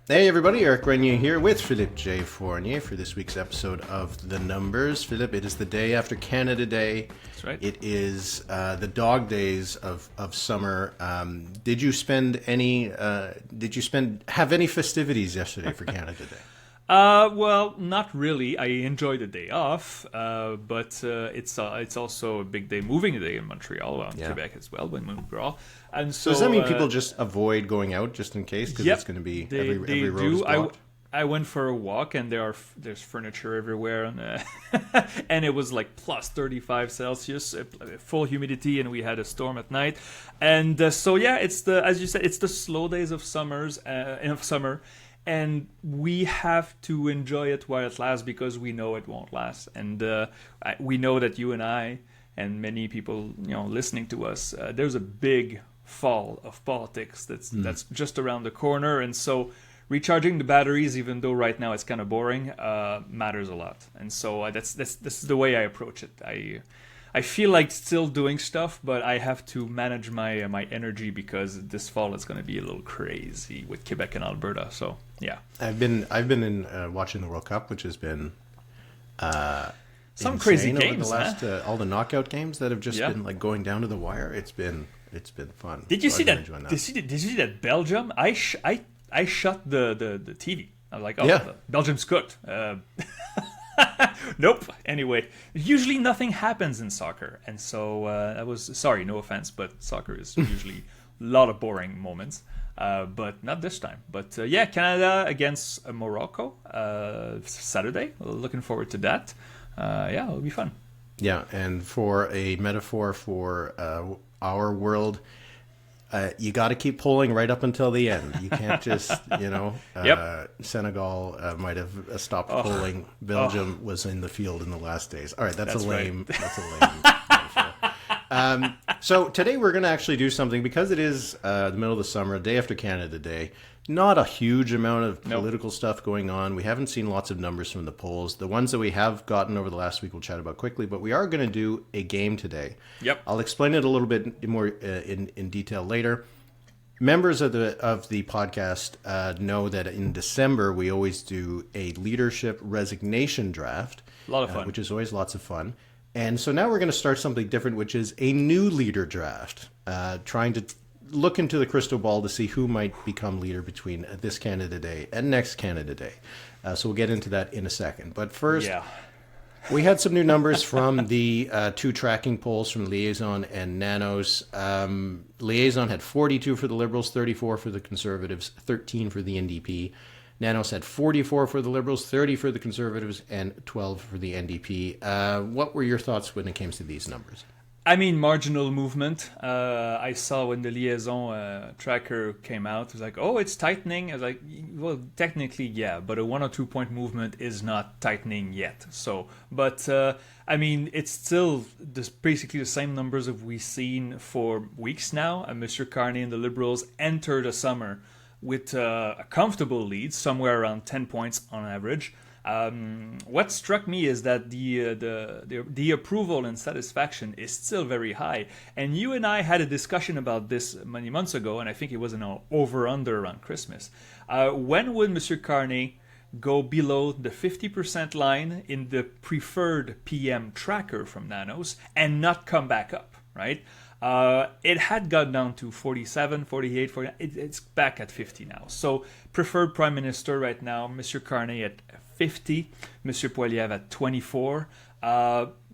Hey everybody, Eric Grenier here with Philippe J. Fournier for this week's episode of The Numbers. Philippe, it is the day after Canada Day. That's right. It is the dog days of summer. Did you have any festivities yesterday for Canada Day? Well, not really. I enjoy the day off, but it's also a big day, moving day in Montreal, Quebec as well, when Montreal. And so Does that mean people just avoid going out just in case? Because it's going to be every road is blocked? I went for a walk and there's furniture everywhere, and and it was like plus 35 Celsius, full humidity, and we had a storm at night, and so yeah, it's as you said, it's the slow days of summer, and we have to enjoy it while it lasts because we know it won't last, and we know that you and I and many people listening to us, there's a big fall of politics that's just around the corner, and so recharging the batteries, even though right now it's kind of boring, matters a lot. And so that's the way I approach it. I feel like still doing stuff, but I have to manage my energy because this fall is going to be a little crazy with Quebec and Alberta. So yeah, I've been in watching the World Cup, which has been some crazy games. Over the last all the knockout games that have just been like going down to the wire. It's been fun. Did you see that? Did you see that Belgium? I shut the TV. I was like, Belgium's cooked. Nope. Anyway, usually nothing happens in soccer, and so I was sorry, no offense, but soccer is usually a lot of boring moments, but not this time. But Canada against Morocco Saturday. Looking forward to that. It'll be fun. Yeah, and for a metaphor for our world, you got to keep pulling right up until the end. You can't just, Senegal might have stopped pulling. Belgium was in the field in the last days. All right, that's a lame metaphor. So today we're going to actually do something because it is the middle of the summer, day after Canada Day. Not a huge amount of political stuff going on. We haven't seen lots of numbers from the polls. The ones that we have gotten over the last week we'll chat about quickly, but we are going to do a game today. Yep. I'll explain it a little bit more in detail later. Members of the podcast know that in December we always do a leadership resignation draft. A lot of fun. Which is always lots of fun. And so now we're going to start something different, which is a new leader draft, trying to look into the crystal ball to see who might become leader between this Canada Day and next Canada Day. So we'll get into that in a second. But first, we had some new numbers from the two tracking polls from Liaison and Nanos. Liaison had 42 for the Liberals, 34 for the Conservatives, 13 for the NDP. Nanos had 44 for the Liberals, 30 for the Conservatives, and 12 for the NDP. What were your thoughts when it came to these numbers? I mean, marginal movement. I saw when the Liaison tracker came out, it was like, oh, it's tightening. I was like, well, technically, yeah, but a 1 or 2 point movement is not tightening yet. So, but I mean, it's still basically the same numbers that we've seen for weeks now. Mr. Carney and the Liberals entered the summer with a comfortable lead, somewhere around 10 points on average. What struck me is that the approval and satisfaction is still very high. And you and I had a discussion about this many months ago, and I think it was an over-under around Christmas. When would Mr. Carney go below the 50% line in the preferred PM tracker from Nanos and not come back up, right? It had got down to 47, 48, 49. It's back at 50 now. So preferred Prime Minister right now, Mr. Carney at 50, Mr. Poilievre at 24.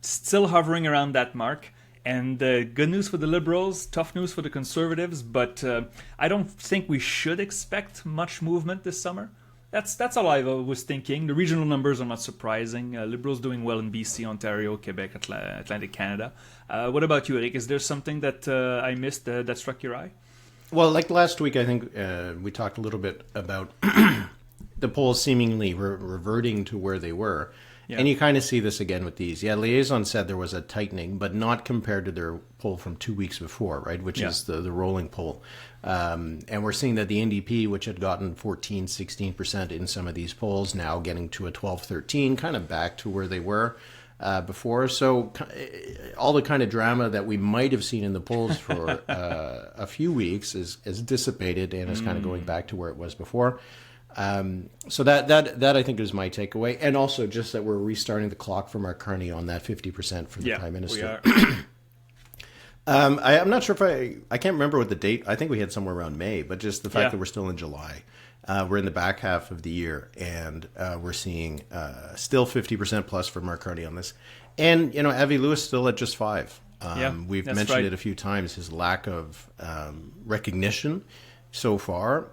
Still hovering around that mark. And good news for the Liberals, tough news for the Conservatives. But I don't think we should expect much movement this summer. That's all I was thinking. The regional numbers are not surprising. Liberals doing well in BC, Ontario, Quebec, Atlantic Canada. What about you, Eric? Is there something that I missed that struck your eye? Well, like last week, I think we talked a little bit about the polls seemingly reverting to where they were. Yeah. And you kind of see this again with these. Yeah, Liaison said there was a tightening, but not compared to their poll from 2 weeks before, right, which is the rolling poll. And we're seeing that the NDP, which had gotten 14, 16% in some of these polls, now getting to a 12, 13, kind of back to where they were before. So all the kind of drama that we might have seen in the polls for a few weeks is dissipated and is kind of going back to where it was before. So that I think is my takeaway, and also just that we're restarting the clock from our Kearney on that 50% for the Prime Minister. We are. I'm not sure if I can't remember what the date. I think we had somewhere around May, but just the fact that we're still in July. We're in the back half of the year, and we're seeing still 50% plus for Mark Carney on this. And, Avi Lewis still at just 5. We've mentioned it a few times, his lack of recognition so far.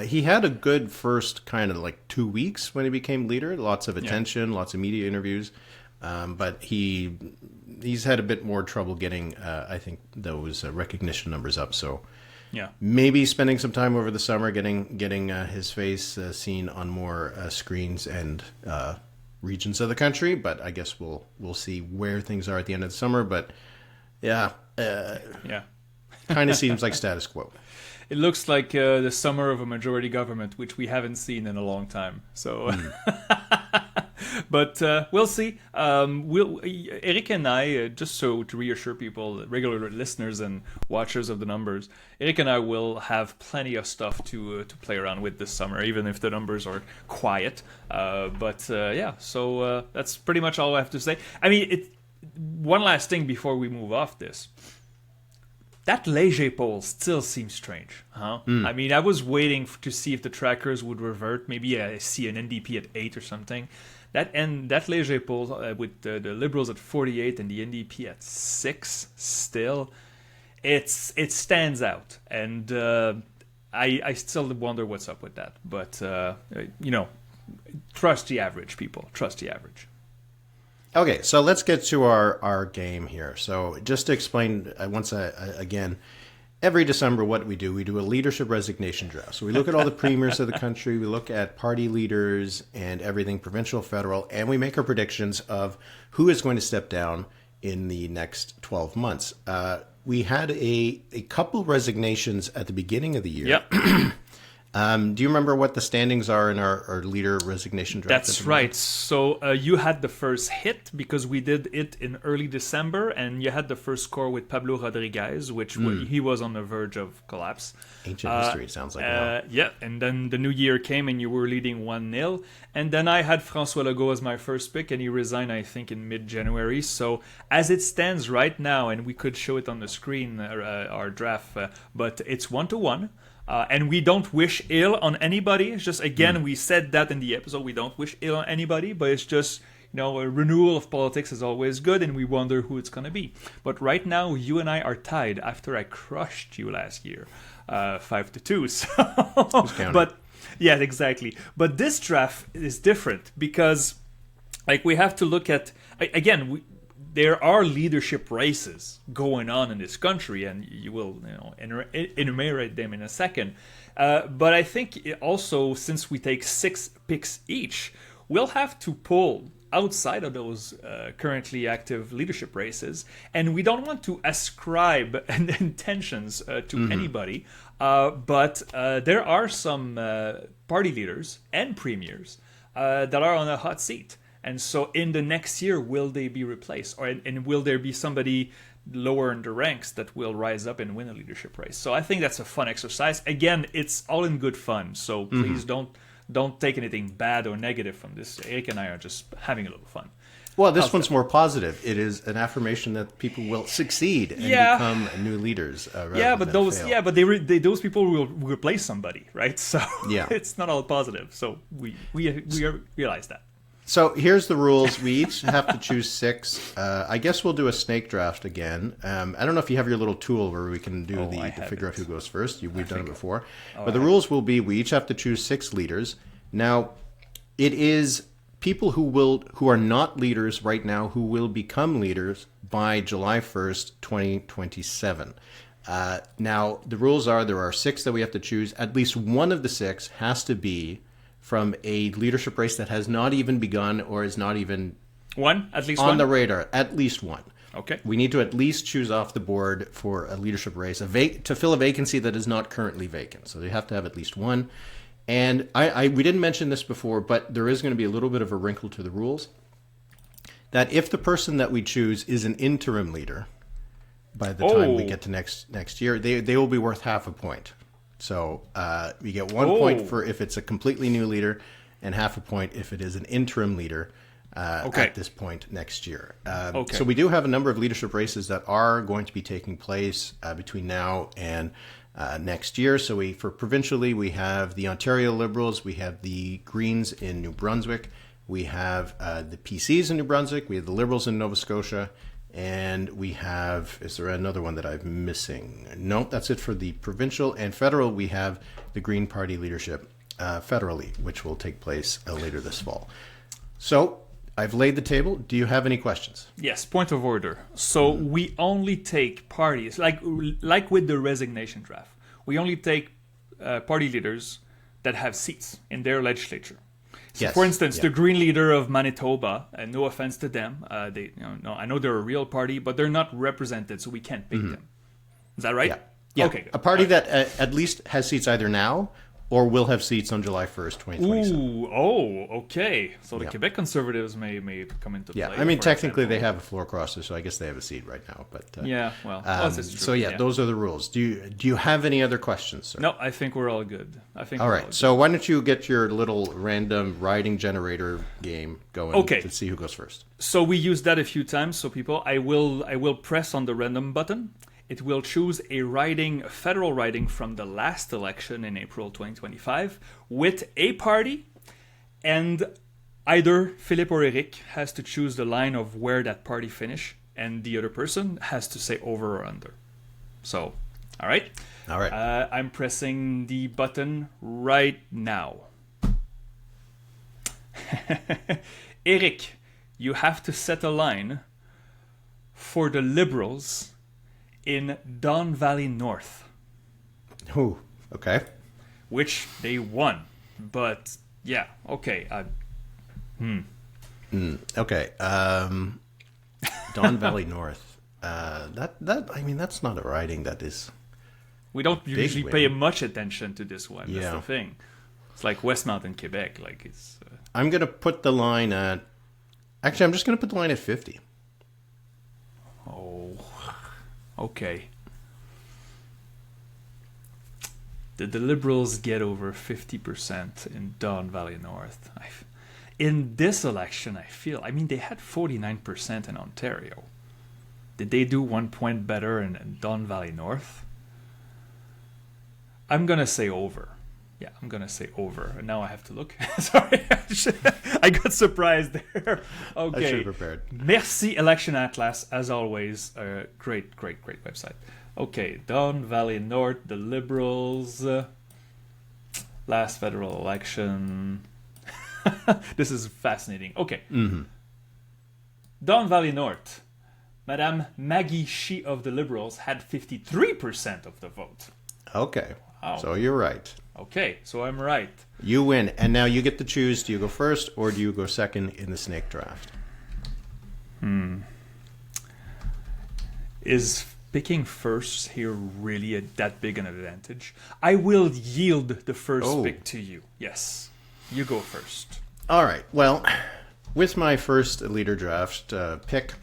He had a good first kind of 2 weeks when he became leader. Lots of attention, lots of media interviews. But he's had a bit more trouble getting, I think, those recognition numbers up. So maybe spending some time over the summer getting his face seen on more screens and regions of the country. But I guess we'll see where things are at the end of the summer. But kind of seems like status quo. It looks like the summer of a majority government, which we haven't seen in a long time. So, but we'll see. Eric and I, just so to reassure people, regular listeners and watchers of the numbers, Eric and I will have plenty of stuff to play around with this summer, even if the numbers are quiet. So that's pretty much all I have to say. I mean, one last thing before we move off this. That Léger poll still seems strange, huh? I mean, I was waiting to see if the trackers would revert. Maybe I see an NDP at 8 or something. That Léger poll with the Liberals at 48 and the NDP at 6 still, it stands out. And I still wonder what's up with that. But, trust the average, people. Trust the average. Okay, so let's get to our game here. So just to explain again, every December what we do a leadership resignation draft. So we look at all the premiers of the country, we look at party leaders and everything provincial, federal, and we make our predictions of who is going to step down in the next 12 months. We had a couple resignations at the beginning of the year. Yep. Do you remember what the standings are in our leader resignation draft? That's right. So you had the first hit because we did it in early December, and you had the first score with Pablo Rodriguez, which he was on the verge of collapse. Ancient history, it sounds like now. Yeah, and then the new year came and you were leading 1-0. And then I had François Legault as my first pick, and he resigned, I think, in mid-January. So as it stands right now, and we could show it on the screen, our draft, but it's 1-1. And we don't wish ill on anybody. It's just, again, we said that in the episode. We don't wish ill on anybody, but it's just, a renewal of politics is always good, and we wonder who it's going to be. But right now, you and I are tied after I crushed you last year, 5-2. So, but yeah, exactly. But this draft is different because, we have to look at again. There are leadership races going on in this country, and you will enumerate them in a second. But I think also, since we take 6 picks each, we'll have to pull outside of those currently active leadership races, and we don't want to ascribe intentions to anybody. But there are some party leaders and premiers that are on a hot seat. And so in the next year, will they be replaced? And will there be somebody lower in the ranks that will rise up and win a leadership race? So I think that's a fun exercise. Again, it's all in good fun. So please don't take anything bad or negative from this. Eric and I are just having a little fun. Well, this one's more positive. It is an affirmation that people will succeed and become new leaders. But those people will replace somebody, right? So it's not all positive. So we realize that. So here's the rules. We each have to choose 6. I guess we'll do a snake draft again. I don't know if you have your little tool where we can do to figure out who goes first. We've done it before. But the rules will be we each have to choose 6 leaders. Now, it is people who are not leaders right now who will become leaders by July 1st, 2027. Now, the rules are there are 6 that we have to choose. At least one of the 6 has to be from a leadership race that has not even begun or is not even on the radar. At least one. Okay. We need to at least choose off the board for a leadership race to fill a vacancy that is not currently vacant. So they have to have at least one. And we didn't mention this before, but there is going to be a little bit of a wrinkle to the rules. That if the person that we choose is an interim leader by the time we get to next year, they will be worth half a point. So you get 1 point for if it's a completely new leader, and half a point if it is an interim leader at this point next year. So we do have a number of leadership races that are going to be taking place between now and next year. So for provincially, we have the Ontario Liberals, we have the Greens in New Brunswick, we have the PCs in New Brunswick, we have the Liberals in Nova Scotia, and we have, is there another one that I'm missing? No, that's it for the provincial. And federal, we have the Green Party leadership federally, which will take place later this fall. So I've laid the table. Do you have any questions? Yes, point of order. So we only take parties, like with the resignation draft, we only take party leaders that have seats in their legislature. So, for instance, the Green leader of Manitoba, no offense to them, I know they're a real party, but they're not represented, so we can't pick them. Is that right? Yeah. Okay, good. A party that at least has seats either now or will have seats on July 1st, 2027. Okay. So the Quebec Conservatives may come into play. Yeah, I mean, technically they have a floor crosser, so I guess they have a seat right now. But this is true. So those are the rules. Do you have any other questions, sir? No, I think we're all good. All right, so why don't you get your little random riding generator game going to see who goes first. So we used that a few times. So people, I will press on the random button. It will choose a federal riding from the last election in April 2025 with a party, and either Philippe or Eric has to choose the line of where that party finished, and the other person has to say over or under. So, all right. I'm pressing the button right now. Eric, you have to set a line for the Liberals in Don Valley North. Ooh, okay. Which they won. But, yeah, okay. Okay. Don Valley North. That's not a riding that is... We don't usually pay much attention to this one. Yeah. That's the thing. It's like Westmount in Quebec. I'm going to put the line at... Actually, I'm just going to put the line at 50. Oh... Okay. Did the Liberals get over 50% in Don Valley North? In this election, they had 49% in Ontario. Did they do 1 point better in Don Valley North? I'm going to say over. Yeah, I'm going to say over. And now I have to look. Sorry, I got surprised there. Okay. I should have prepared. Merci Election Atlas, as always. Great website. Okay, Don Valley North, the Liberals. Last federal election. This is fascinating. Okay. Mm-hmm. Don Valley North. Madame Maggie Shee of the Liberals had 53% of the vote. Okay. Wow. So you're right. Okay, so I'm right. You win. And now you get to choose, do you go first or do you go second in the snake draft? Is picking first here really that big an advantage? I will yield the first pick to you. Yes, you go first. All right. Well, with my first leader draft pick,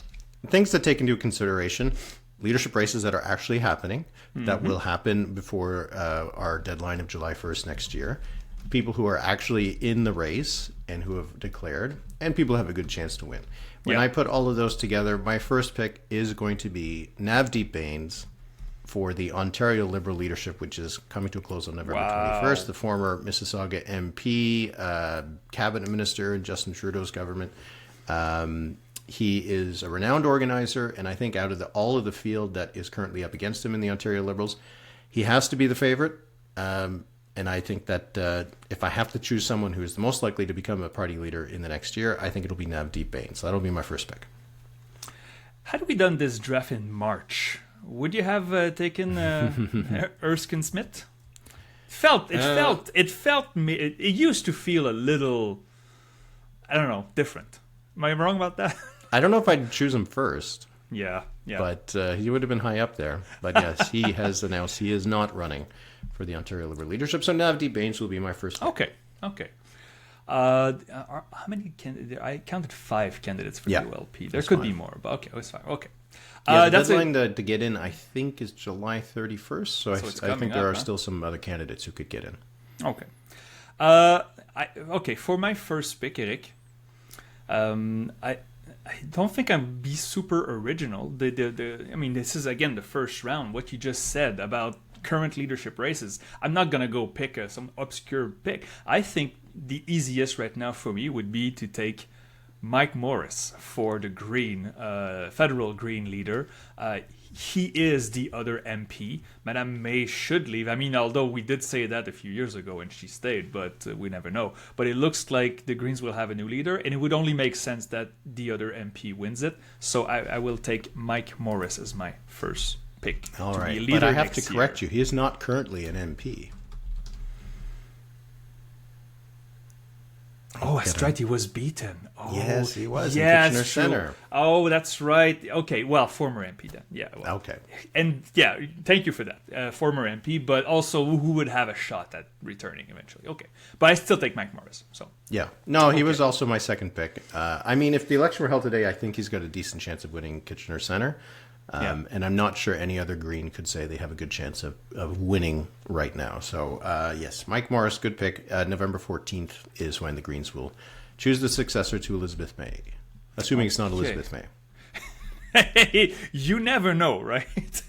things to take into consideration, leadership races that are actually happening, that will happen before our deadline of July 1st next year, people who are actually in the race and who have declared, and people who have a good chance to win. When I put all of those together, my first pick is going to be Navdeep Bains for the Ontario Liberal leadership, which is coming to a close on November 21st. The former Mississauga MP, cabinet minister in Justin Trudeau's government. He is a renowned organizer, and I think out of all of the field that is currently up against him in the Ontario Liberals, he has to be the favorite. And I think that if I have to choose someone who is the most likely to become a party leader in the next year, I think it'll be Navdeep Bains. So that'll be my first pick. Had we done this draft in March, would you have taken Erskine Smith? It used to feel a little, I don't know, different. Am I wrong about that? I don't know if I'd choose him first. Yeah. But he would have been high up there. But yes, he has announced he is not running for the Ontario Liberal leadership. So Navdeep Bains will be my first pick. Okay. How many candidates? I counted 5 candidates for the ULP. There could be more, but okay, it's fine. Okay. Yeah, the That's deadline to get in, I think, is July 31st. So it's I think coming there up, are still some other candidates who could get in. Okay. Okay, for my first pick, Eric, I don't think I'll be super original. I mean, this is again the first round. What you just said about current leadership races, I'm not gonna go pick some obscure pick. I think the easiest right now for me would be to take Mike Morris for the Green, federal Green leader. He is the other MP. Madame May should leave. I mean, although we did say that a few years ago and she stayed, but we never know. But it looks like the Greens will have a new leader, and it would only make sense that the other MP wins it. So I will take Mike Morris as my first pick. All to right, be a leader but I have to next correct year. you. He is not currently an MP. Oh, that's right. He was beaten. Oh, Yes, he was in yes, Kitchener true. Centre. Oh, that's right. Okay, well, former MP then. Yeah. Well. Okay. And yeah, thank you for that. Former MP, but also who would have a shot at returning eventually. Okay. But I still take Mike Morris. So Yeah. No, he was also my second pick. I mean, if the election were held today, I think he's got a decent chance of winning Kitchener Centre. And I'm not sure any other Green could say they have a good chance of winning right now. So, yes, Mike Morris, good pick. November 14th is when the Greens will choose the successor to Elizabeth May. Assuming it's not Elizabeth May. you never know, right?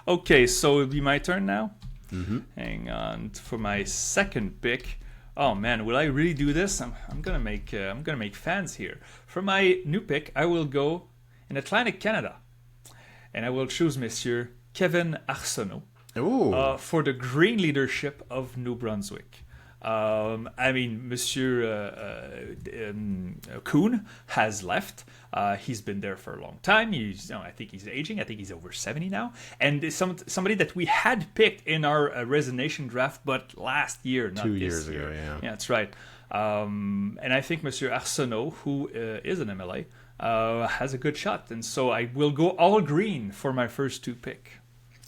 Okay, so it'll be my turn now? Mm-hmm. Hang on. For my second pick... Oh man, will I really do this? I'm gonna make fans here. For my new pick, I will go in Atlantic Canada, and I will choose Monsieur Kevin Arsenault for the Green leadership of New Brunswick. I mean, Monsieur Kuhn has left. He's been there for a long time. I think he's aging. I think he's over 70 now. And it's somebody that we had picked in our resignation draft, but last year, not 2 this years year. ago, yeah. Yeah, that's right. And I think Monsieur Arsenault, who is an MLA, has a good shot. And so I will go all green for my first two pick.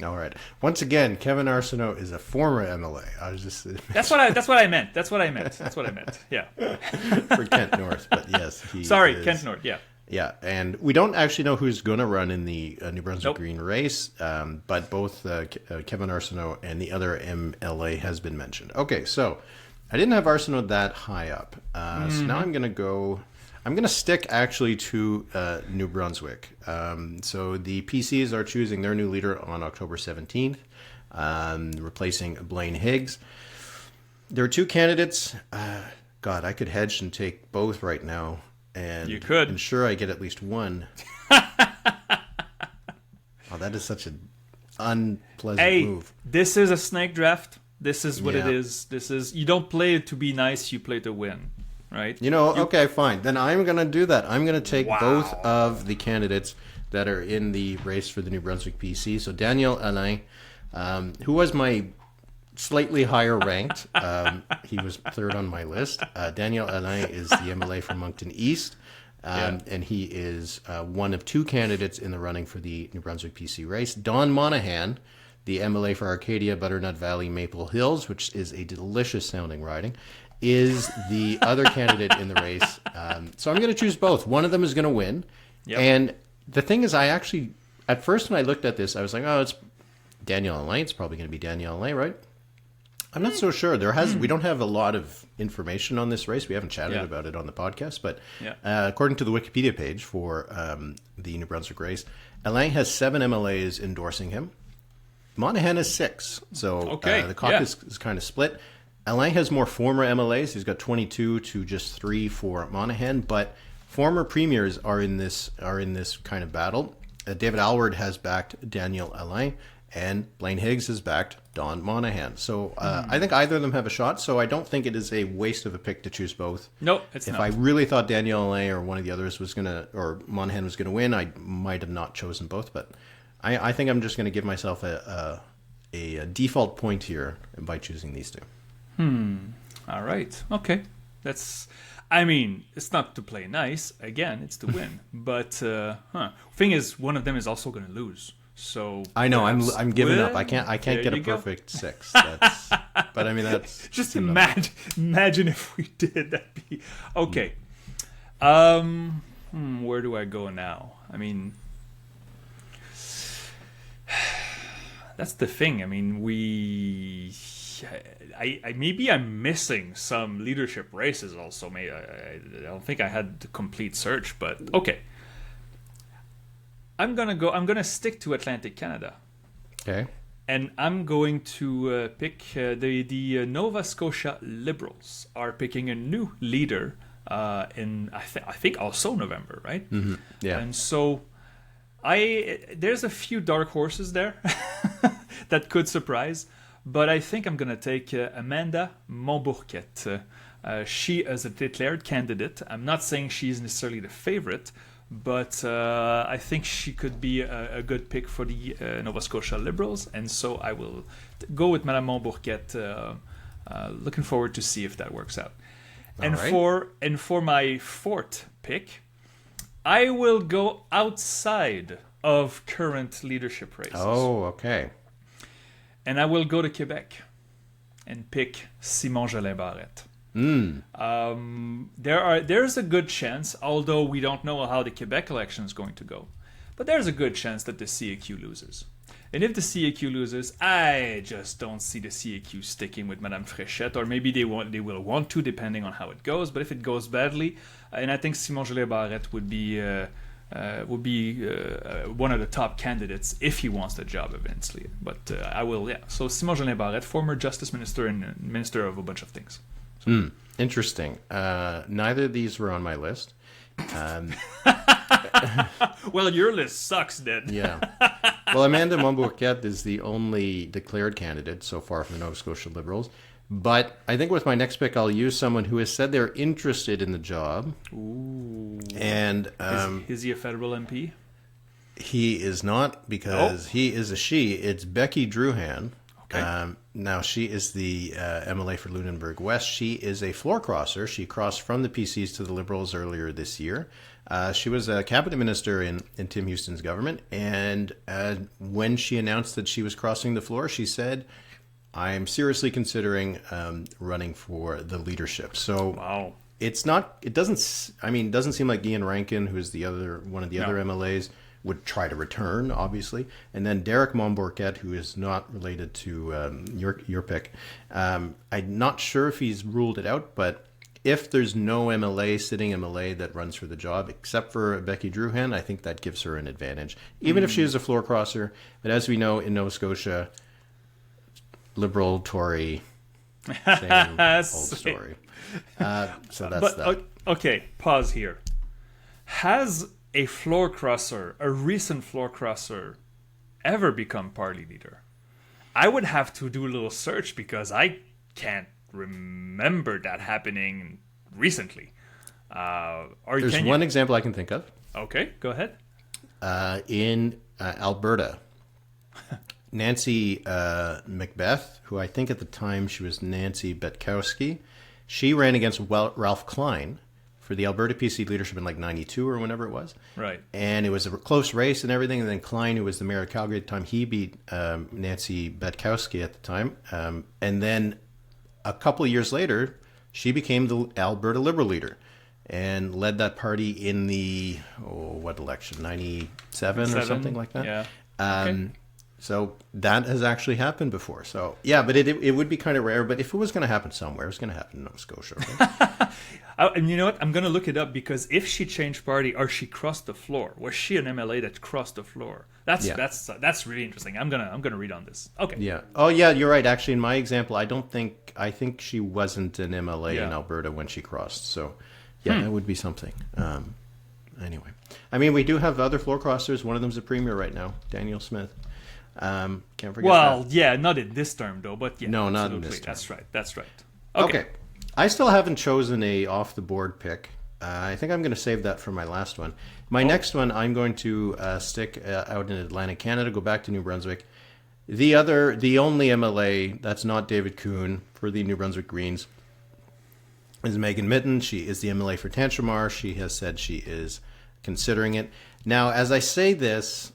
All right. Once again, Kevin Arsenault is a former MLA. I was just That's what I meant. Yeah. for Kent North, but yes, Sorry, Kent North. Yeah. Yeah, and we don't actually know who's going to run in the New Brunswick Green race, but both Kevin Arsenault and the other MLA has been mentioned. Okay, so I didn't have Arsenault that high up, so now I'm going to stick actually to New Brunswick. So the PCs are choosing their new leader on October 17th, replacing Blaine Higgs. There are two candidates. God, I could hedge and take both right now. And you could ensure I get at least one. Oh, that is such an unpleasant move. This is a snake draft. This is what it is. You don't play it to be nice, you play to win, right? Okay, fine. Then I'm going to do that. I'm going to take both of the candidates that are in the race for the New Brunswick PC. So Daniel Alain, who was my slightly higher ranked. He was third on my list. Daniel Alain is the MLA from Moncton East, and he is one of two candidates in the running for the New Brunswick PC race. Don Monahan, the MLA for Arcadia, Butternut Valley, Maple Hills, which is a delicious sounding riding, is the other candidate in the race. So I'm going to choose both. One of them is going to win. Yep. And the thing is, I actually, at first when I looked at this, I was like, oh, it's Daniel Alain. It's probably going to be Daniel Alain, right? I'm not so sure. We don't have a lot of information on this race. We haven't chatted about it on the podcast, but according to the Wikipedia page for the New Brunswick race, Alain has 7 MLAs endorsing him. Monahan has 6. So the caucus is kind of split. Alain has more former MLAs. He's got 22 to just 3 for Monahan, but former premiers are in this kind of battle. David Alward has backed Daniel Alain, and Blaine Higgs has backed Don Monahan. So I think either of them have a shot, so I don't think it is a waste of a pick to choose both. No, it's not. If I really thought Daniel Alain or one of the others or Monahan was going to win, I might have not chosen both, but I think I'm just going to give myself a default point here by choosing these two. All right. Okay. It's not to play nice. Again, it's to win. But thing is, one of them is also going to lose. So I know I'm giving up. I can't get a perfect 6. But I mean that's just imagine if we did. That'd be okay. Where do I go now? I mean, that's the thing. I mean, maybe I'm missing some leadership races also. Maybe I don't think I had the complete search, but okay. I'm gonna stick to Atlantic Canada. Okay. And I'm going to pick the Nova Scotia Liberals are picking a new leader in I think also November, right? Mm-hmm. Yeah. And so there's a few dark horses there that could surprise, but I think I'm gonna take Amanda Montbourquette. She is a declared candidate. I'm not saying she's necessarily the favorite, but I think she could be a good pick for the Nova Scotia Liberals, and so I will go with Madame Montbourquette. Looking forward to see if that works out. And for my fourth pick, I will go outside of current leadership races. Oh, okay. And I will go to Quebec and pick Simon Jolin Barrette. There's a good chance, although we don't know how the Quebec election is going to go, but there's a good chance that the CAQ loses. And if the CAQ loses, I just don't see the CAQ sticking with Madame Fréchette, or maybe they will want to, depending on how it goes. But if it goes badly, and I think Simon Jolin Barrette would be one of the top candidates if he wants the job eventually. But I will, yeah. So Simon Jolin Barrette, former Justice Minister and Minister of a bunch of things. Interesting. Neither of these were on my list. Well, your list sucks then. Yeah. Well, Amanda Montbourquette is the only declared candidate so far from the Nova Scotia Liberals. But I think with my next pick, I'll use someone who has said they're interested in the job. Ooh. And is he a federal MP? He is not, because he is a she. It's Becky Druhan. Okay. Now, she is the MLA for Lunenburg West. She is a floor crosser. She crossed from the PCs to the Liberals earlier this year. She was a cabinet minister in Tim Houston's government. And when she announced that she was crossing the floor, she said, I'm seriously considering running for the leadership. So wow. It doesn't seem like Ian Rankin, who is one of the other MLAs, would try to return, obviously. And then Derek Montbourquette, who is not related to your pick. I'm not sure if he's ruled it out, but if there's no sitting MLA that runs for the job, except for Becky Druhan, I think that gives her an advantage, even if she is a floor crosser. But as we know, in Nova Scotia, Liberal, Tory, same old story. So that's that. Okay, pause here. Has a recent floor crosser, ever become party leader? I would have to do a little search because I can't remember that happening recently. There's one example I can think of. Okay, go ahead. In Alberta, Nancy Macbeth, who I think at the time she was Nancy Betkowski, she ran against Ralph Klein for the Alberta PC leadership in like 92 or whenever it was. Right. And it was a close race and everything. And then Klein, who was the mayor of Calgary at the time, he beat Nancy Betkowski at the time. And then a couple of years later, she became the Alberta Liberal leader and led that party in the, what election, 97 or something like that? Yeah. Okay. So that has actually happened before. So, yeah, but it would be kind of rare. But if it was going to happen somewhere, it was going to happen in Nova Scotia. Right? And you know what? I'm going to look it up, because if she changed party or she crossed the floor, was she an MLA that crossed the floor? That's really interesting. I'm gonna read on this. Okay. Yeah. Oh, yeah. You're right. Actually, in my example, I think she wasn't an MLA in Alberta when she crossed. So, yeah, that would be something. Anyway, I mean, we do have other floor crossers. One of them's a premier right now, Daniel Smith. Can't forget. Well, that. Yeah, not in this term though, but yeah. No, absolutely. not in this term. That's right. Okay. I still haven't chosen a off the board pick. I think I'm going to save that for my last one. My next one, I'm going to stick out in Atlantic Canada, go back to New Brunswick. The only MLA that's not David Kuhn for the New Brunswick Greens is Megan Mitten. She is the MLA for Tantramar. She has said she is considering it. Now, as I say this,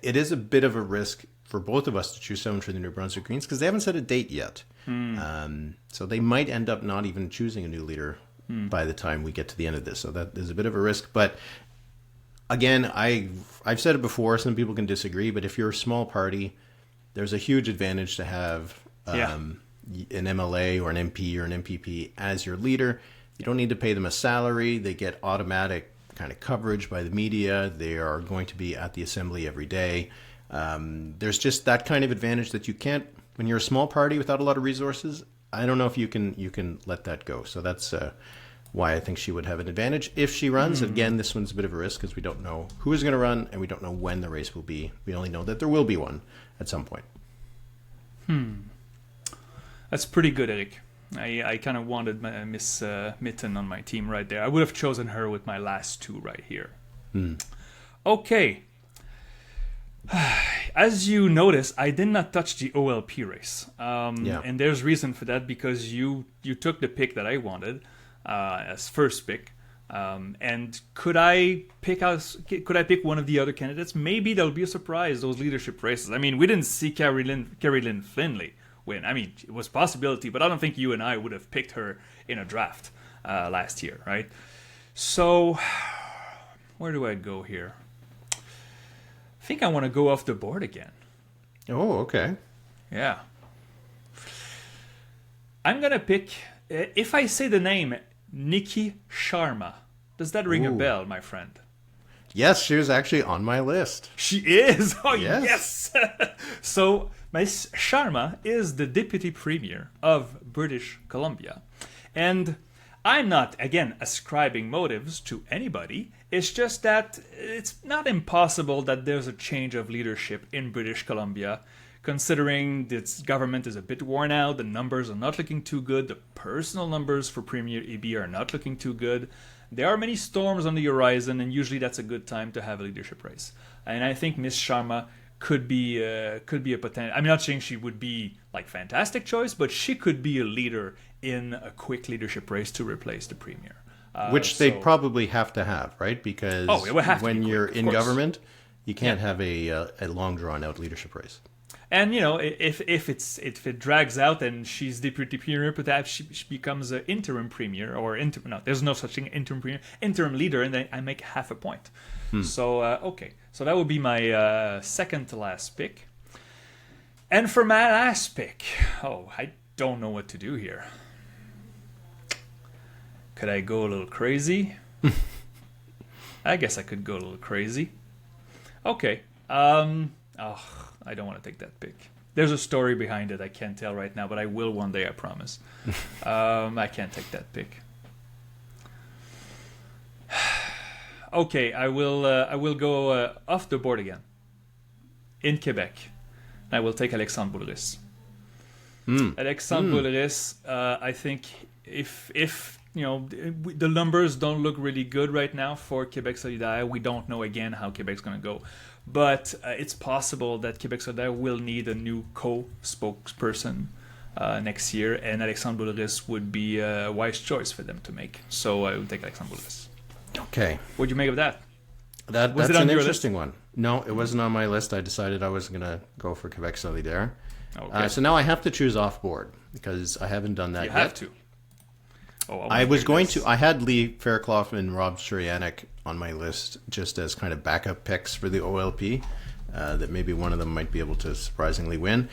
it is a bit of a risk for both of us to choose someone for the New Brunswick Greens because they haven't set a date yet. So they might end up not even choosing a new leader by the time we get to the end of this. So that is a bit of a risk. But again, I've said it before. Some people can disagree, but if you're a small party there's a huge advantage to have an MLA or an MP or an MPP as your leader. You don't need to pay them a salary. They get automatic kind of coverage by the media. They are going to be at the assembly every day. There's just that kind of advantage that you can't, when you're a small party without a lot of resources, I don't know if you can let that go. So that's why I think she would have an advantage if she runs. Again, this one's a bit of a risk because we don't know who is going to run and we don't know when the race will be. We only know that there will be one at some point. That's pretty good, Eric. I kind of wanted Miss Mitten on my team right there. I would have chosen her with my last two right here. Okay. As you notice, I did not touch the OLP race. And there's reason for that because you took the pick that I wanted as first pick. And could I pick one of the other candidates? Maybe there'll be a surprise, those leadership races. I mean, we didn't see Carrie Lynn Finley win. I mean, it was a possibility, but I don't think you and I would have picked her in a draft last year, right? So, where do I go here? I think I want to go off the board again. Oh, okay. Yeah. I'm going to pick, if I say the name, Nikki Sharma. Does that ring a bell, my friend? Yes, she was actually on my list. She is? Oh, yes. So, Miss Sharma is the Deputy Premier of British Columbia. And I'm not, again, ascribing motives to anybody. It's just that it's not impossible that there's a change of leadership in British Columbia, considering its government is a bit worn out, the numbers are not looking too good, the personal numbers for Premier EB are not looking too good. There are many storms on the horizon, and usually that's a good time to have a leadership race. And I think Miss Sharma could be a potential. I'm not saying she would be like fantastic choice, but she could be a leader in a quick leadership race to replace the premier. Which they probably have to have, right? Because it would have to when be quick, you're of in course. government, you can't have a long drawn out leadership race. And you know, if it drags out and she's deputy premier, perhaps she becomes an interim premier or there's no such thing, interim premier, interim leader, and then I make half a point. So okay, so that would be my second to last pick. And for my last pick, I don't know what to do here. Could I go a little crazy? I guess I could go a little crazy. Okay. I don't want to take that pick. There's a story behind it. I can't tell right now, but I will one day, I promise. I can't take that pick. Okay, I will go off the board again. In Quebec. I will take Alexandre Boulris. Alexandre Boulris, I think if the numbers don't look really good right now for Québec Solidaire, we don't know again how Quebec's going to go. But it's possible that Québec Solidaire will need a new co-spokesperson next year, and Alexandre Boulris would be a wise choice for them to make. So I would take Alexandre Boulris. Okay. What'd you make of that? That's an interesting one. No, it wasn't on my list. I decided I wasn't going to go for Québec Solidaire. Okay. So now I have to choose off board because I haven't done that yet. You have to. I was going to. I had Lee Fairclough and Rob Surianic on my list just as kind of backup picks for the OLP. That maybe one of them might be able to surprisingly win.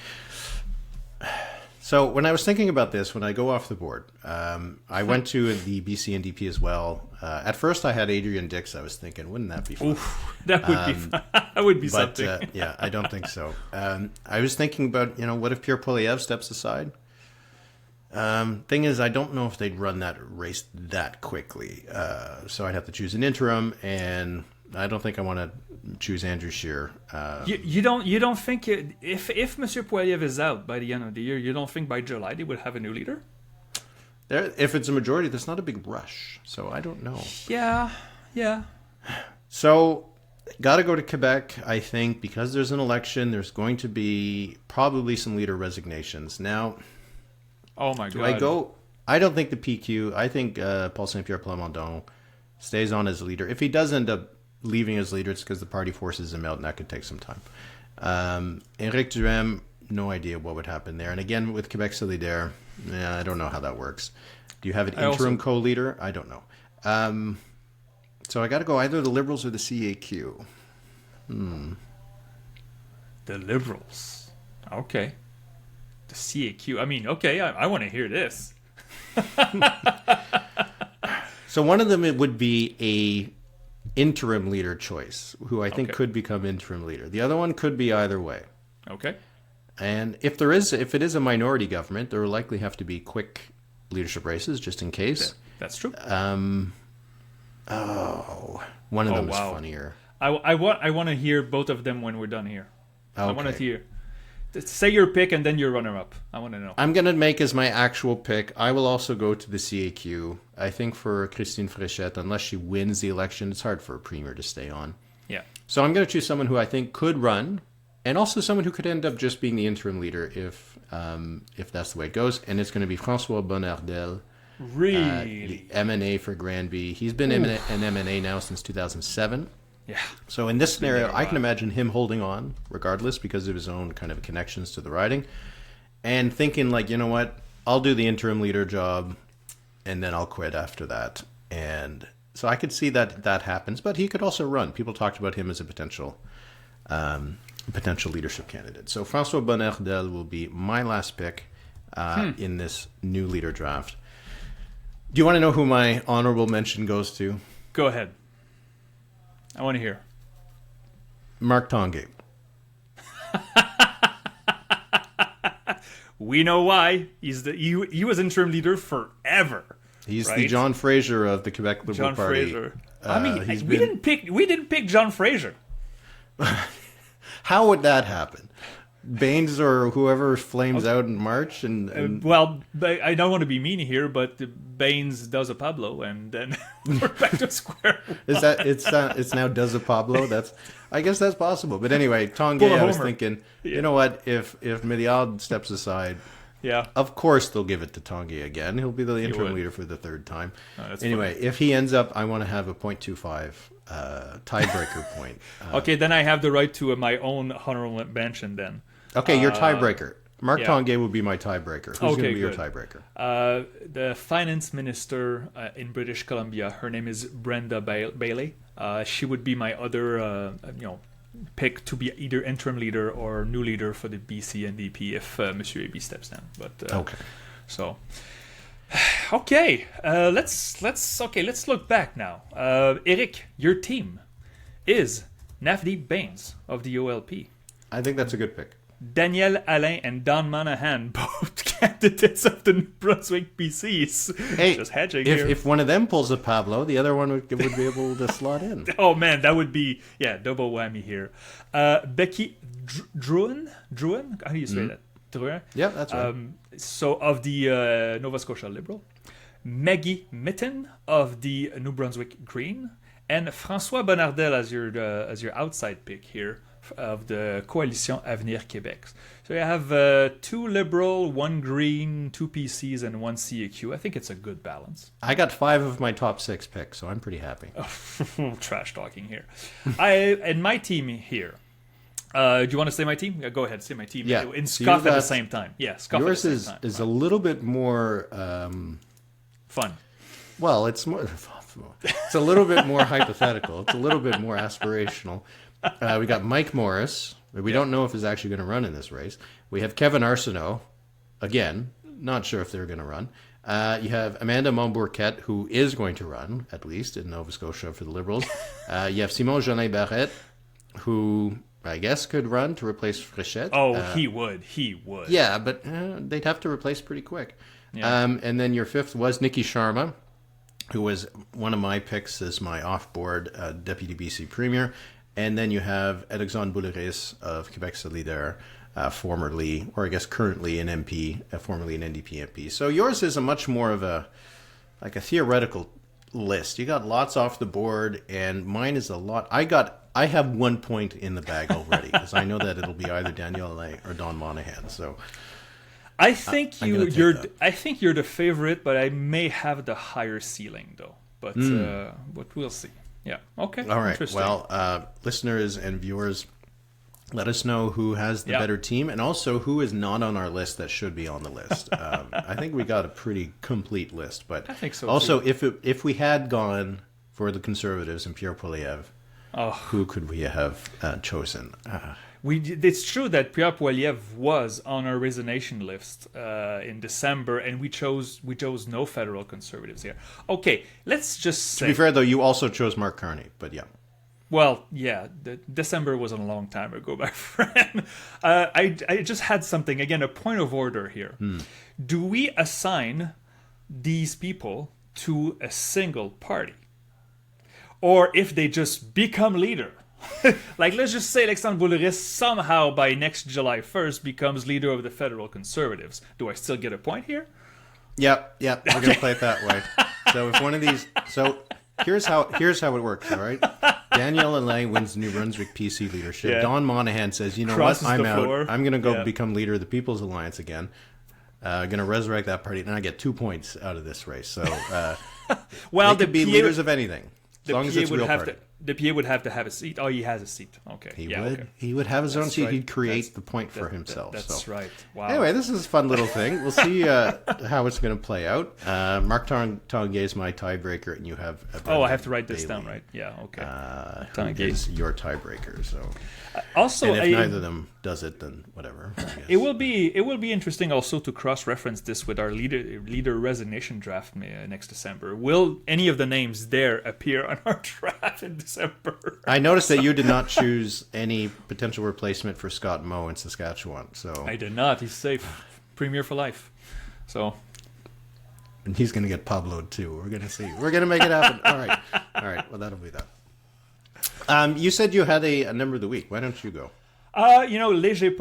So when I was thinking about this, when I go off the board, I went to the BC NDP as well. At first, I had Adrian Dix. I was thinking, wouldn't that be fun? Oof, that would be fun. That would be something. Yeah, I don't think so. I was thinking about, what if Pierre Poilievre steps aside? Thing is, I don't know if they'd run that race that quickly. So I'd have to choose an interim, and I don't think I want to choose Andrew Scheer. You don't think if Monsieur Poilievre is out by the end of the year, you don't think by July they would have a new leader? If it's a majority, there's not a big rush. So I don't know. Yeah. So got to go to Quebec, I think, because there's an election. There's going to be probably some leader resignations. Now, oh my God. Do I go? I don't think the PQ. I think Paul Saint-Pierre Plamondon stays on as leader. If he does end up leaving as leader, it's because the party forces him out, and that could take some time. Éric Duhem, no idea what would happen there. And again, with Québec Solidaire, I don't know how that works. Do you have an interim co-leader? I don't know. So I got to go either the Liberals or the CAQ. The Liberals. Okay. The CAQ. I mean, okay, I want to hear this. So one of them it would be a interim leader choice, who I think Okay. could become interim leader. The other one could be either way. Okay. And if it is a minority government, there will likely have to be quick leadership races just in case. That's true. One of them wow. is funnier. I want to hear both of them when we're done here. I want to Okay. hear. Say your pick and then your runner-up. I want to know. I'm going to make as my actual pick. I will also go to the CAQ. I think for Christine Fréchette, unless she wins the election, it's hard for a premier to stay on. Yeah. So I'm going to choose someone who I think could run, and also someone who could end up just being the interim leader if that's the way it goes. And it's going to be François Bonnardel, Really? the MNA for Granby. He's been an MNA now since 2007. Yeah. So in this scenario, there a I can while. imagine him holding on regardless because of his own kind of connections to the riding and thinking like, you know what, I'll do the interim leader job and then I'll quit after that. And so I could see that happens, but he could also run. People talked about him as a potential leadership candidate. So François Bonnardel will be my last pick in this new leader draft. Do you want to know who my honorable mention goes to? Go ahead. I want to hear. Mark Tanguay. We know why. He was interim leader forever. He's the right? John Fraser of the Quebec Liberal John Party. Fraser. I mean, he's we been- didn't pick John Fraser. How would that happen? Baines or whoever flames out in March and Well, I don't want to be mean here, but Baines does a Pablo, and then we're back to square one. is that it's now Does a Pablo? I guess that's possible. But anyway, Pull Tanguay, a I was homer. thinking, you know what? If Milliard steps aside, Yeah. of course they'll give it to Tanguay again. He'll be the interim would. leader for the third time. Oh, that's Anyway, if he ends up, I want to have a 0.25 tiebreaker point. Okay, then I have the right to my own honorable mention then. Okay, your tiebreaker. Mark yeah. Tanguay will be my tiebreaker. Who's going Okay, to be your good. tiebreaker? The finance minister in British Columbia, her name is Brenda Bailey. She would be my other, pick to be either interim leader or new leader for the BC NDP if Monsieur AB steps down. But Okay. so, okay, let's look back now. Eric, your team is Navdeep Baines of the OLP. I think that's a good pick. Daniel Alain and Don Monahan, both candidates of the New Brunswick PCs. Hey, Just hedging here. if one of them pulls a Pablo, the other one would be able to slot in. Oh man, that would be double whammy here. Becky Druin, how do you say that? Druin. Yeah, that's right. So of the Nova Scotia Liberal, Maggie Mitten of the New Brunswick Green, and François Bonnardel as your outside pick here of the Coalition Avenir Québec. So you have 2 Liberal, 1 Green, 2 PCs, and 1 CAQ. I think it's a good balance. I got 5 of my top 6 picks, so I'm pretty happy. Trash talking here. And my team here. Do you want to say my team? Yeah, go ahead, say my team. Yeah. And So scoff you've at the got- same time. Yeah, scoff Yours at the is same time. is a little bit more. Fun. Well, it's more. It's a little bit more hypothetical. It's a little bit more aspirational. We got Mike Morris. We don't know if he's actually going to run in this race. We have Kevin Arsenault. Again, not sure if they're going to run. You have Amanda Montbourquette, who is going to run, at least, in Nova Scotia for the Liberals. You have Simon Jolin Barrette, who I guess could run to replace Fréchette. Oh, he would. He would. Yeah, but they'd have to replace pretty quick. Yeah. And then your 5th was Nikki Sharma, who was one of my picks as my off-board Deputy BC Premier. And then you have Alexandre Bouleris of Quebec Solidaire, formerly, or I guess currently an MP, formerly an NDP MP. So yours is a much more of a theoretical list. You got lots off the board, and mine is a lot. I have 1 point in the bag already because I know that it'll be either Daniel Alain or Don Monahan. So I think I'm gonna take that. I think you're the favorite, but I may have the higher ceiling though. But we'll see. Yeah. Okay. all right. Interesting. Well, listeners and viewers, let us know who has the Yeah. better team, and also who is not on our list that should be on the list. I think we got a pretty complete list, but I think so, also if we had gone for the Conservatives and Pierre Poilievre, Oh. who could we have chosen? It's true that Pierre Poilievre was on our resignation list in December, and we chose no federal conservatives here. Okay, let's just say. To be fair, though, you also chose Mark Carney, but yeah. Well, yeah, December was a long time ago, my friend. I just had something, again, a point of order here. Do we assign these people to a single party? Or if they just become leader? Like, let's just say Alexandre Boulris somehow by next July 1st becomes leader of the federal conservatives. Do I still get a point here? Yep, we're going to play it that way. So if one of these... So here's how it works, all right? Danielle Alain wins New Brunswick PC leadership. Yeah. Don Monahan says, you know Crosses what, I'm out. Floor. I'm going to go become leader of the People's Alliance again. Going to resurrect that party, and I get 2 points out of this race. So well, they could be leaders of anything, as long as it's real party. The PA would have to have a seat. Oh, he has a seat. Okay. He would have his own seat. Right. He'd create the point for himself. That's right. Wow. Anyway, this is a fun little thing. We'll see how it's going to play out. Marc Tanguay is my tiebreaker, and you have... I have to write this down, right? Yeah, okay. Tanguay is your tiebreaker, so... Also, and if neither of them does it, then whatever. It will be interesting also to cross-reference this with our leader resignation draft next December. Will any of the names there appear on our draft in December? I noticed that you did not choose any potential replacement for Scott Moe in Saskatchewan. So I did not. He's safe, premier for life. So. And he's going to get Pablo'd too. We're going to see. We're going to make it happen. All right. Well, that'll be that. You said you had a number of the week. Why don't you go? Léger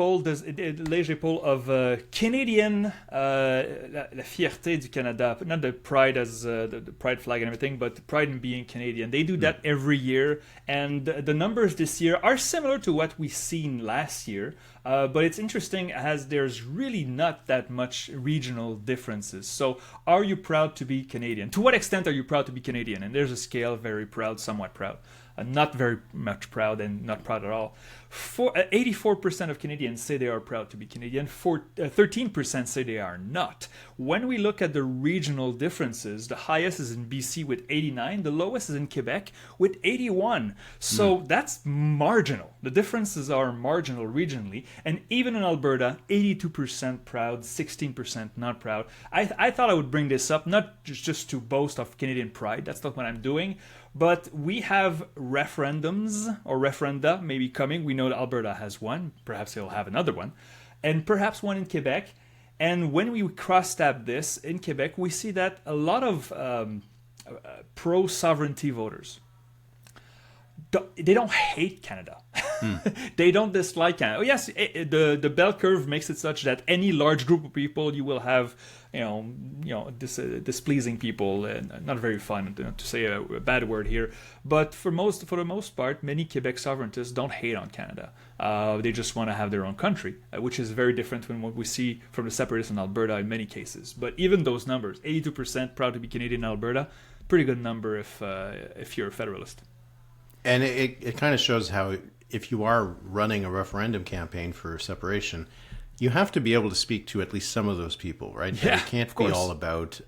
Paul of Canadian, la fierté du Canada, not the pride as the pride flag and everything, but the pride in being Canadian. They do that every year, and the numbers this year are similar to what we seen last year. But it's interesting as there's really not that much regional differences. So are you proud to be Canadian? To what extent are you proud to be Canadian? And there's a scale: very proud, somewhat proud. Not very much proud, and not proud at all. 84% of Canadians say they are proud to be Canadian. 13% say they are not. When we look at the regional differences, the highest is in BC with 89. The lowest is in Quebec with 81. So that's marginal. The differences are marginal regionally. And even in Alberta, 82% proud, 16% not proud. I thought I would bring this up, not just to boast of Canadian pride. That's not what I'm doing. But we have referendums or referenda maybe coming. We know that Alberta has one. Perhaps they'll have another one. And perhaps one in Quebec. And when we cross-tab this in Quebec, we see that a lot of pro-sovereignty voters, they don't hate Canada. They don't dislike Canada. Oh, yes, the bell curve makes it such that any large group of people, you will have, displeasing people, and not very fun to say a bad word here. But for the most part, many Quebec sovereigntists don't hate on Canada. They just want to have their own country, which is very different from what we see from the separatists in Alberta in many cases. But even those numbers, 82% proud to be Canadian in Alberta, pretty good number if you're a federalist. And it kind of shows how if you are running a referendum campaign for separation, you have to be able to speak to at least some of those people, right? Yeah, it can't be all about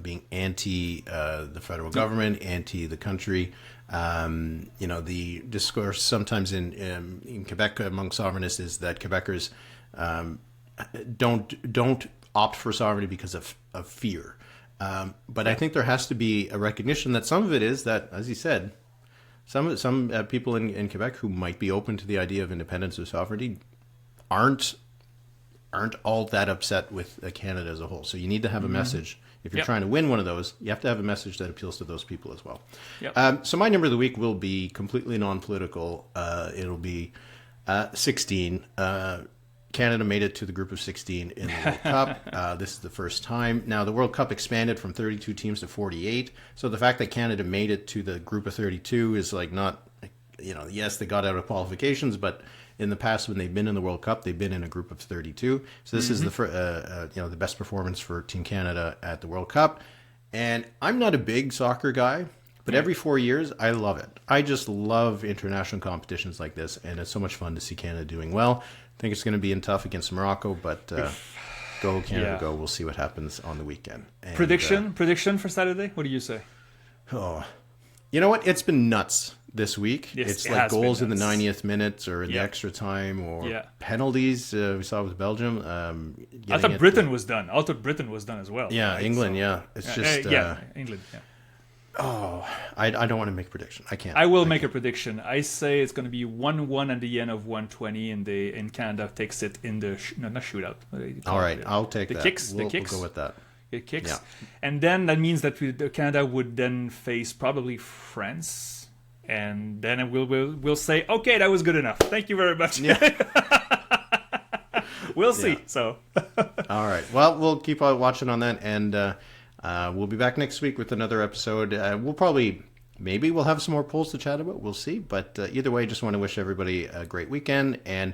being anti the federal government, anti the country. The discourse sometimes in Quebec among sovereignists is that Quebecers don't opt for sovereignty because of fear. But I think there has to be a recognition that some of it is that, as you said, some people in Quebec who might be open to the idea of independence or sovereignty aren't all that upset with Canada as a whole. So you need to have a message. If you're trying to win one of those, you have to have a message that appeals to those people as well. Yep. So my number of the week will be completely non-political. It'll be 16. Canada made it to the group of 16 in the World Cup. This is the first time. Now, the World Cup expanded from 32 teams to 48. So the fact that Canada made it to the group of 32 is like not, yes, they got out of qualifications, but in the past when they've been in the World Cup, they've been in a group of 32. So this is the best performance for Team Canada at the World Cup. And I'm not a big soccer guy, but every 4 years, I love it. I just love international competitions like this, and it's so much fun to see Canada doing well. I think it's going to be tough against Morocco, but go Canada, go. We'll see what happens on the weekend. And, prediction for Saturday? What do you say? You know what? It's been nuts this week. Yes, It's it like has been goals in the nuts. 90th minute or in the Yeah. extra time or Yeah. penalties. We saw with Belgium. I Getting thought it, Britain was done. I thought Britain was done as well. yeah, right? England. So- Yeah, it's just. England. Yeah. I don't want to make a prediction. I can't. I will make a prediction. I say it's going to be 1-1 at the end of 120, and Canada takes it in the not shootout. All right, I'll take the that. kicks. We'll The kicks. go with that. It kicks, Yeah. and then that means that Canada would then face probably France, and then we'll say, okay, that was good enough. Thank you very much. Yeah. We'll see. Yeah. So All right. Well, we'll keep on watching on that, and we'll be back next week with another episode. Maybe we'll have some more polls to chat about. We'll see. But either way, just want to wish everybody a great weekend and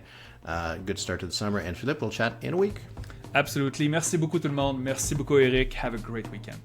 good start to the summer. And Philippe, we'll chat in a week. absolutely. Merci beaucoup tout le monde. Merci beaucoup Eric. Have a great weekend.